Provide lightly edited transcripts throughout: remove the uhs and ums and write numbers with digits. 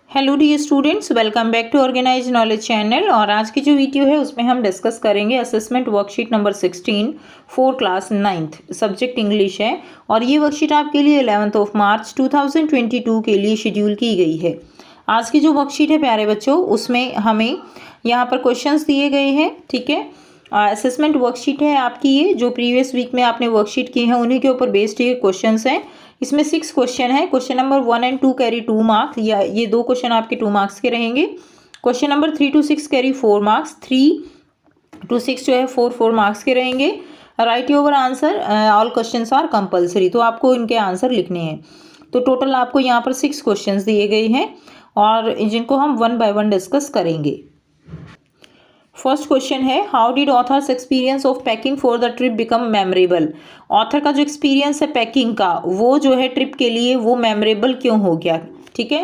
Hello dear students, welcome back to organise knowledge channel. और आज की जो वीडियो है उसमें हम डिस्कस करेंगे assessment worksheet number 16 for class 9th, subject English है। और ये वर्कशीट आपके लिए 11 मार्च 2022 के लिए शेड्यूल की गई है। आज की जो वर्कशीट है प्यारे बच्चों, उसमें हमें यहाँ पर क्वेश्चंस दिए गए हैं। ठीक है, असेसमेंट वर्कशीट है आपकी, ये जो प्रीवियस वीक में आपने वर्कशीट की है उन्हीं के ऊपर बेस्ड ये क्वेश्चंस हैं। इसमें 6 क्वेश्चन है। क्वेश्चन नंबर 1 और 2 कैरी 2 मार्क्स, या ये 2 क्वेश्चन आपके 2 मार्क्स के रहेंगे। Question number 3 to 6 carry 4 marks, 3 to 6 जो है 4 मार्क्स के रहेंगे। Write your answer, all questions are compulsory, तो आपको इनके आंसर लिखने हैं। तो टोटल आपको यहाँ पर 6 क्वेश्चंस दिए गए हैं और जिनको हम 1 by 1 डिस्कस करेंगे। फर्स्ट क्वेश्चन है, how did authors experience of packing for the trip become memorable. Author का जो एक्सपीरियंस है पैकिंग का, वो जो है ट्रिप के लिए वो मेमोरेबल क्यों हो गया। ठीक है,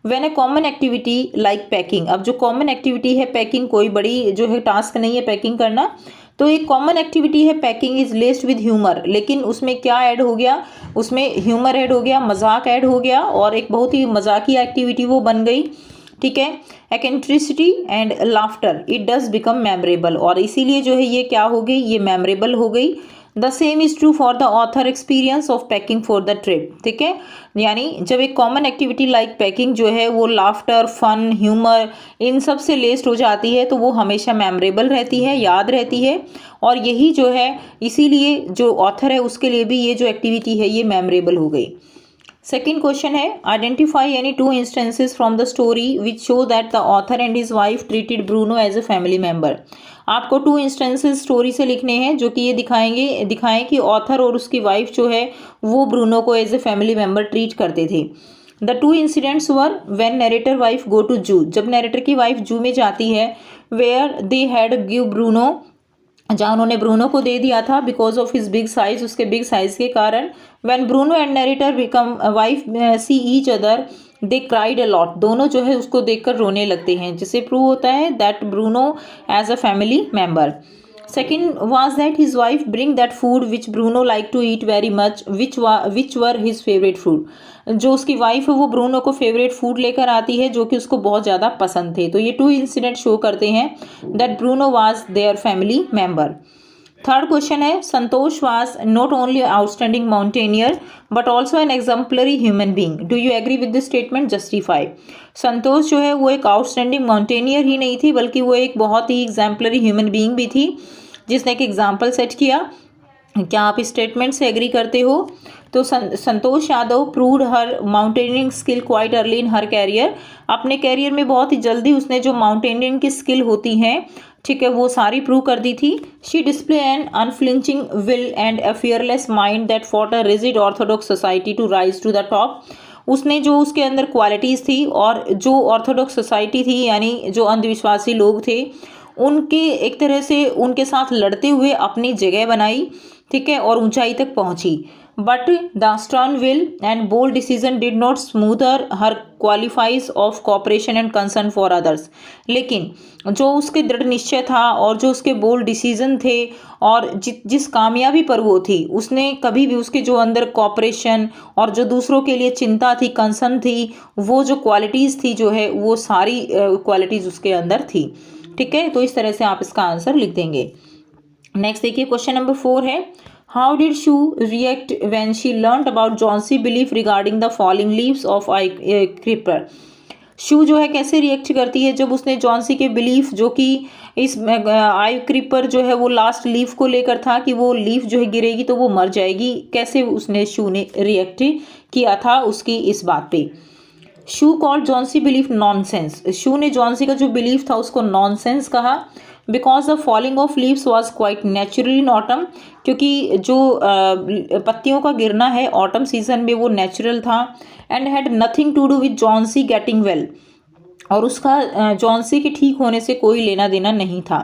when A common activity like packing, अब जो कॉमन एक्टिविटी है पैकिंग, कोई बड़ी जो है टास्क नहीं है पैकिंग करना, तो एक कॉमन एक्टिविटी है पैकिंग इज लेस्ड विद ह्यूमर। लेकिन उसमें क्या ऐड हो गया, उसमें ह्यूमर ऐड हो गया, मजाक ऐड हो गया और एक बहुत ही मजाकिया एक्टिविटी वो बन गई। ठीक है, eccentricity and laughter, it does become memorable, और इसीलिए जो है ये क्या हो गई, ये मेमोरेबल हो गई। The same is true for the author experience of packing for the trip. ठीक है, यानी जब एक कॉमन एक्टिविटी लाइक पैकिंग जो है वो लाफ्टर, फन, ह्यूमर इन सब से लेस्ड हो जाती है तो वो हमेशा मेमोरेबल रहती है, याद रहती है। और यही जो है इसीलिए जो ऑथर है उसके लिए भी ये जो एक्टिविटी है ये मेमोरेबल हो गई। सेकेंड क्वेश्चन है, identify any 2 instances from the story which show that the author and his wife treated Bruno as a family member. आपको 2 इंस्टेंसेस स्टोरी से लिखने हैं जो कि ये दिखाएं कि ऑथर और उसकी वाइफ जो है वो ब्रूनो को as a family member treat करते थे। The 2 incidents were when narrator wife go to zoo, जब नरेटर की वाइफ जू में जाती है, where they had give Bruno, जहाँ उन्होंने ब्रूनो को दे दिया था because of his big size, उसके बिग साइज के कारण। When Bruno and narrator become wife see each other they cried a lot, दोनों जो है उसको देखकर रोने लगते हैं, जिससे प्रूव होता है that Bruno as a family member. Second was that his wife bring that food which Bruno liked to eat very much, which were his favorite food. जो उसकी वाइफ है वो ब्रूनो को फेवरेट फूड लेकर आती है जो कि उसको बहुत ज़्यादा पसंद थे। तो ये 2 इंसिडेंट शो करते हैं that Bruno was their family member. Third question है, Santosh was not only outstanding mountaineer but also an exemplary human being. Do you agree with this statement, justify. Santosh जो है वो एक आउटस्टैंडिंग माउंटेनियर ही नहीं थी बल्कि वो एक बहुत ही एग्जाम्पलरी ह्यूमन बींग भी थी जिसने एक एग्जाम्पल सेट किया। क्या आप इस स्टेटमेंट से एग्री करते हो। तो Santosh Yadav proved her mountaineering skill quite early in her career, अपने कैरियर में बहुत ही जल्दी उसने जो माउंटेनियरिंग की स्किल होती हैं, ठीक है, वो सारी प्रूव कर दी थी। She display an unflinching will and a fearless mind that fought a rigid orthodox society to rise to the top. उसने जो उसके अंदर क्वालिटीज़ थी और जो ऑर्थोडॉक्स सोसाइटी थी यानी जो अंधविश्वासी लोग थे उनके एक तरह से उनके साथ लड़ते हुए अपनी जगह बनाई, ठीक है, और ऊंचाई तक पहुंची। But the stern will and bold decision did not smother her qualifies of cooperation and concern for others. लेकिन जो उसके दृढ़ निश्चय था और जो उसके बोल्ड डिसीजन थे और जिस कामयाबी पर वो थी, उसने कभी भी उसके जो अंदर कॉपरेशन और जो दूसरों के लिए चिंता थी, कंसर्न थी, वो जो क्वालिटीज़ थी जो है वो सारी क्वालिटीज़ उसके अंदर थी। ठीक है, तो इस तरह से आप इसका आंसर लिख देंगे। नेक्स्ट देखिए, क्वेश्चन नंबर 4 है, how did Sue react when she learned about Johnsy belief regarding the falling leaves of ivy creeper. Sue जो है कैसे रिएक्ट करती है जब उसने जॉन्सी के बिलीफ जो कि इस आई क्रीपर जो है वो लास्ट लीफ को लेकर था कि वो लीफ जो है गिरेगी तो वो मर जाएगी, कैसे उसने शू ने रिएक्ट किया था उसकी इस बात पे। शू कॉल्ड जॉन्सी बिलीफ नॉनसेंस, शू ने जॉन्सी का जो बिलीफ था उसको नॉनसेंस कहा। Because the falling of leaves was quite natural in autumn, क्योंकि जो पत्तियों का गिरना है ऑटम सीजन में वो नेचुरल था। And had nothing to do with Johnsy getting well, और उसका जॉन्सी के ठीक होने से कोई लेना देना नहीं था।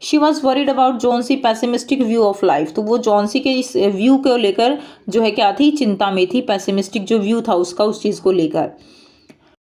She was worried about Johnsy pessimistic view of life, तो वो जॉन्सी के इस व्यू को लेकर जो है क्या थी, चिंता में थी, पैसिमिस्टिक जो व्यू था उसका उस चीज़ को लेकर।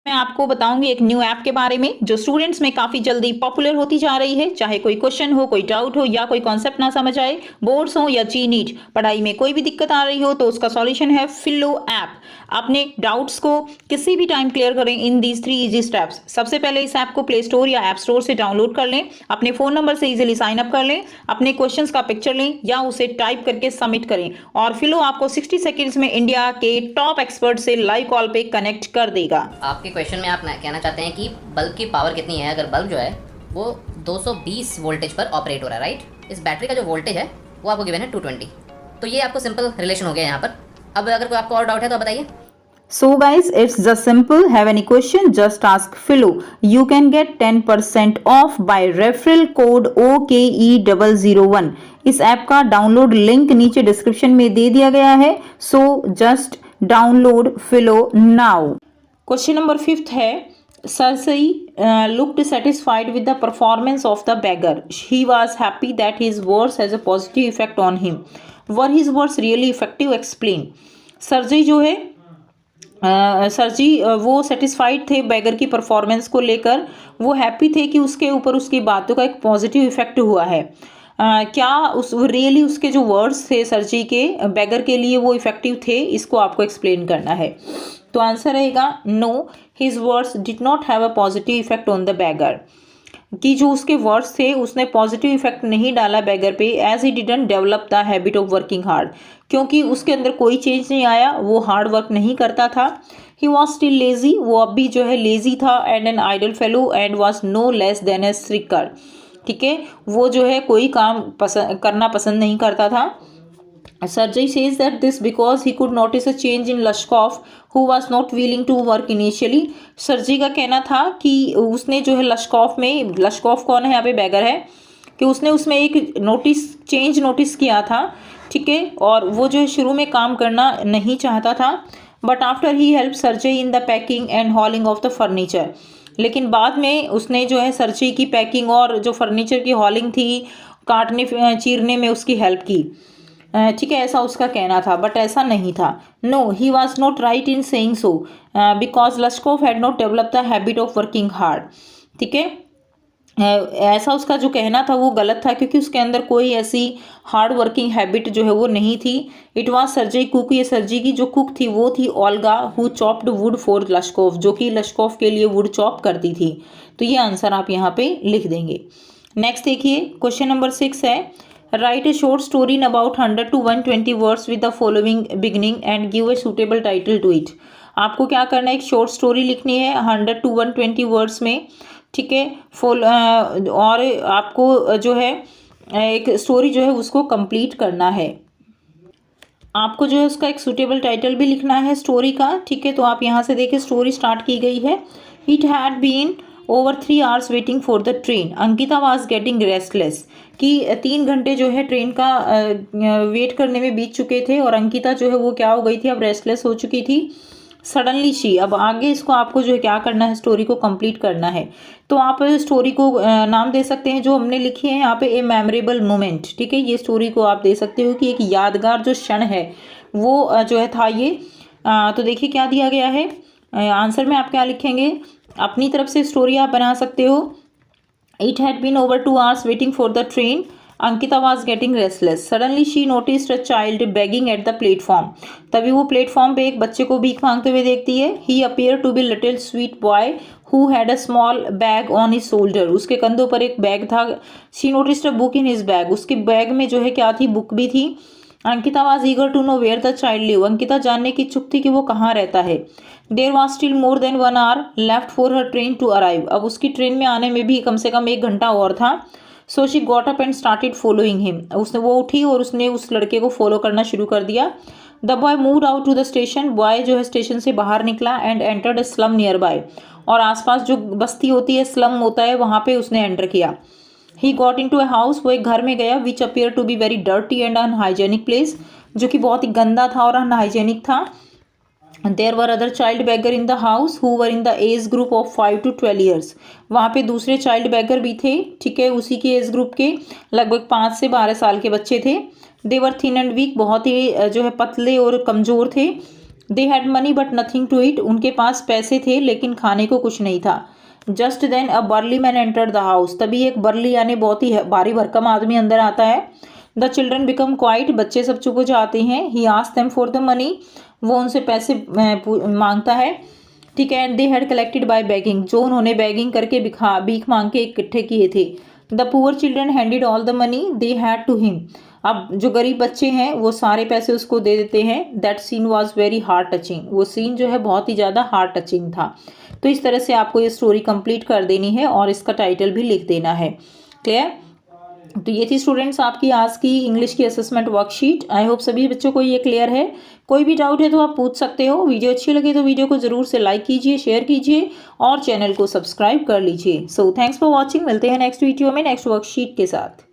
मैं आपको बताऊंगी एक न्यू ऐप के बारे में जो स्टूडेंट्स में काफी जल्दी पॉपुलर होती जा रही है। चाहे कोई क्वेश्चन हो, कोई डाउट हो या कोई कॉन्सेप्ट ना समझ आए, बोर्ड्स हो या जी नीट, पढ़ाई में कोई भी दिक्कत आ रही हो तो उसका सॉल्यूशन है फिलो ऐप। अपने डाउट्स को किसी भी टाइम क्लियर करें इन दीज 3 इजी स्टेप्स। सबसे पहले इस ऐप को प्ले स्टोर या ऐप स्टोर से डाउनलोड कर लें, अपने फोन नंबर से इजीली साइन अप कर लें, अपने क्वेश्चंस का पिक्चर लें या उसे टाइप करके सबमिट करें और फिलो आपको 60 सेकेंड्स में इंडिया के टॉप एक्सपर्ट से लाइव कॉल पे कनेक्ट कर देगा। आपके क्वेश्चन में आप कहना चाहते हैं कि बल्ब की पावर कितनी है। अगर बल्ब जो है वो 220 वोल्टेज पर ऑपरेट हो रहा है, राइट। इस बैटरी का जो वोल्टेज है वो आपको गिवन है 220। तो ये आपको सिंपल रिलेशन हो गया यहाँ पर। अब अगर कोई आपको और डाउट है तो बताइए। So guys, it's just simple. Have any question? Just ask Philo. You can get 10% off by referral code OKE001. इस ऐप का डाउनलोड लिंक नीचे डिस्क्रिप्शन में दे दिया गया है. So just download Philo now. Question number 5 है. Cersei looked satisfied with the performance of the beggar. He was happy that his words has a positive effect on him. Were his words really effective? Explain. सर्जी जो है sir जी वो satisfied थे bagger की performance को लेकर। वो happy थे कि उसके ऊपर उसकी बातों का एक पॉजिटिव इफेक्ट हुआ है। क्या उस रियली उसके जो वर्ड्स थे सर जी के बैगर के लिए वो इफेक्टिव थे, इसको आपको एक्सप्लेन करना है। तो आंसर रहेगा no, his words did not have a positive effect on the beggar. कि जो उसके वर्ड्स थे उसने पॉजिटिव इफेक्ट नहीं डाला बैगर पे, as he didn't develop the habit of working hard, क्योंकि उसके अंदर कोई चेंज नहीं आया, वो हार्ड वर्क नहीं करता था। ही वॉज स्टिल लेजी, वो अब भी जो है लेजी था, and an idle fellow and was no less than a striker. ठीक है, वो जो है कोई काम करना पसंद नहीं करता था। Sergey says that this because he could notice a change in Lashkov, who was not willing to work initially. सर्जी का कहना था कि उसने जो है लश्कॉफ में, लश्कॉफ कौन है यहाँ पे बैगर है, कि उसने उसमें एक चेंज नोटिस किया था। ठीक है, और वो जो है शुरू में काम करना नहीं चाहता था, but after he help Sergei in the packing and hauling of the furniture. लेकिन बाद में उसने जो है सर्जई की पैकिंग और जो फर्नीचर की हॉलिंग थी, काटने चीरने में उसकी हेल्प की। ठीक है, ऐसा उसका कहना था, बट ऐसा नहीं था। No, he was not right in saying so because Lushkoff had not develop the habit of working hard. ठीक है, ऐसा उसका जो कहना था वो गलत था, क्योंकि उसके अंदर कोई ऐसी हार्ड वर्किंग हैबिट जो है वो नहीं थी। इट वॉज सर्जई कुक, ये सर्जी की जो कुक थी वो थी Olga, who chopped wood for Lushkoff, जो कि लश्कोव के लिए वुड चॉप करती थी। तो ये आंसर आप यहाँ पे लिख देंगे। नेक्स्ट देखिए, क्वेश्चन नंबर 6 है, write a short story in about 100 to 120 words with the following beginning and give a suitable title to it. आपको क्या करना है, एक शॉर्ट स्टोरी लिखनी है 100 to 120 वर्ड्स में। ठीक है, और आपको जो है एक स्टोरी जो है उसको कंप्लीट करना है। आपको जो है उसका एक सूटेबल टाइटल भी लिखना है स्टोरी का। ठीक है, तो आप यहाँ से देखिए स्टोरी स्टार्ट की गई है। It had been over 3 hours waiting for the train, Ankita was getting restless, कि 3 घंटे जो है ट्रेन का वेट करने में बीत चुके थे और अंकिता जो है वो क्या हो गई थी, अब रेस्टलेस हो चुकी थी। सडनली शी, अब आगे इसको आपको जो है क्या करना है, स्टोरी को कंप्लीट करना है। तो आप स्टोरी को नाम दे सकते हैं जो हमने लिखी है यहाँ पे, ए मेमोरेबल मोमेंट। ठीक है, ये स्टोरी को आप दे सकते हो कि एक यादगार जो क्षण है वो जो है था ये। तो देखिए क्या दिया गया है, आंसर में आप क्या लिखेंगे, अपनी तरफ से स्टोरी आप बना सकते हो। It had been over 2 hours waiting for the train, Ankita was getting restless, suddenly she noticed a child begging at the platform, तभी वो प्लेटफॉर्म पे एक बच्चे को भीख मांगते हुए देखती है। He appear to be little sweet boy who had a small bag on his shoulder, उसके कंधों पर एक बैग था। She noticed a book in his bag, उसके बैग में जो है क्या थी, बुक भी थी। Ankita was eager to know where the child live, Ankita जानने की इच्छुक थी कि वो कहाँ रहता है। There was still more than 1 hour left for her train to arrive, अब उसकी ट्रेन में आने में भी कम से कम 1 घंटा और था। So she got up and started following him, उसने वो उठी और उसने उस लड़के को फॉलो करना शुरू कर दिया। The boy moved out to the station, boy जो है स्टेशन से बाहर निकला, and entered a slum nearby, और आसपास जो बस्ती होती है, स्लम होता है, वहाँ पे उसने एंटर किया। He got into a house, वो एक घर में गया, which appear to be very dirty and unhygienic place, जो कि बहुत ही गंदा था और अनहाइजेनिक था। There were other child beggar in the house who were in the age group of 5 to 12 years, वहाँ पे दूसरे चाइल्ड बैगर भी थे। ठीक है, उसी के एज ग्रुप के लगभग 5 से 12 साल के बच्चे थे। They were thin and weak, बहुत ही जो है पतले और कमज़ोर थे। They had money but nothing to eat, उनके पास पैसे थे लेकिन खाने को कुछ नहीं था। Just then a burly man entered the house, तभी एक बर्ली यानी बहुत ही भारी भरकम आदमी अंदर आता है। द चिल्ड्रन बिकम क्वाइट, बच्चे सब चुप हो जाते हैं। He asked them for the money, वो उनसे पैसे मांगता है, ठीक है। And they had collected by begging, जो उन्होंने बेगिंग करके भीख मांग के इकट्ठे किए थे। The poor children handed all the money they had to him, अब जो गरीब बच्चे हैं वो सारे पैसे उसको दे देते हैं। That scene was very heart touching, वो सीन जो है बहुत ही ज़्यादा हार्ट टचिंग था। तो इस तरह से आपको ये स्टोरी कंप्लीट कर देनी है और इसका टाइटल भी लिख देना है। क्लियर? तो ये थी स्टूडेंट्स आपकी आज की इंग्लिश की असेसमेंट वर्कशीट। आई होप सभी बच्चों को ये क्लियर है। कोई भी डाउट है तो आप पूछ सकते हो। वीडियो अच्छी लगे तो वीडियो को ज़रूर से लाइक कीजिए, शेयर कीजिए और चैनल को सब्सक्राइब कर लीजिए। So thanks for watching. मिलते हैं नेक्स्ट वीडियो में नेक्स्ट वर्कशीट के साथ।